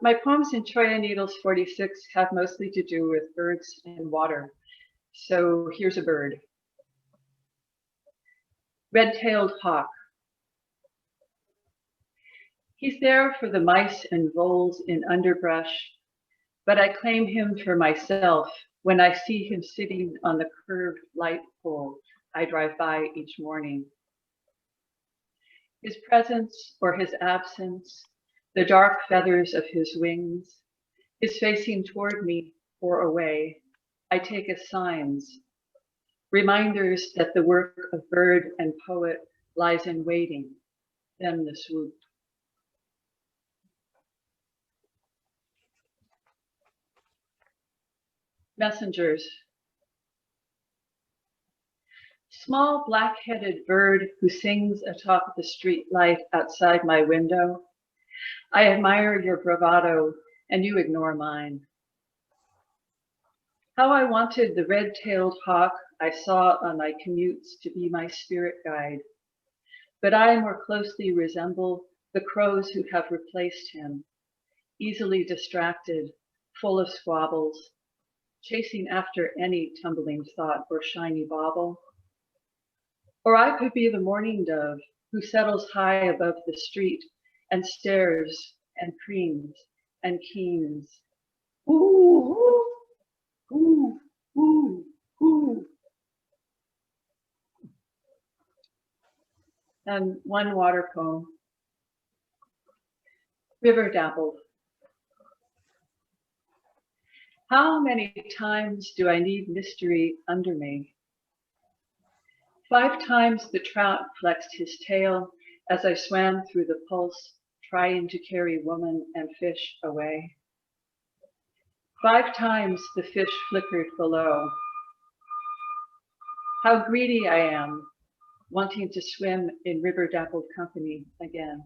My poems in Cholla Needles 46 have mostly to do with birds and water. So here's a bird. Red-tailed hawk. He's there for the mice and voles in underbrush, but I claim him for myself when I see him sitting on the curved light pole I drive by each morning. His presence or his absence, the dark feathers of his wings, his facing toward me or away, I take as signs, reminders that the work of bird and poet lies in waiting, then the swoop. Messengers. Small black-headed bird who sings atop the street light outside my window. I admire your bravado and you ignore mine. How I wanted the red-tailed hawk I saw on my commutes to be my spirit guide, but I more closely resemble the crows who have replaced him, easily distracted, full of squabbles, chasing after any tumbling thought or shiny bauble. Or I could be the mourning dove who settles high above the street and stares and creams and keens. Ooh, ooh, ooh, ooh, ooh. And one water poem. River dappled. How many times do I need mystery under me? 5 times the trout flexed his tail as I swam through the pulse, trying to carry woman and fish away. 5 times the fish flickered below. How greedy I am, wanting to swim in river dappled company again.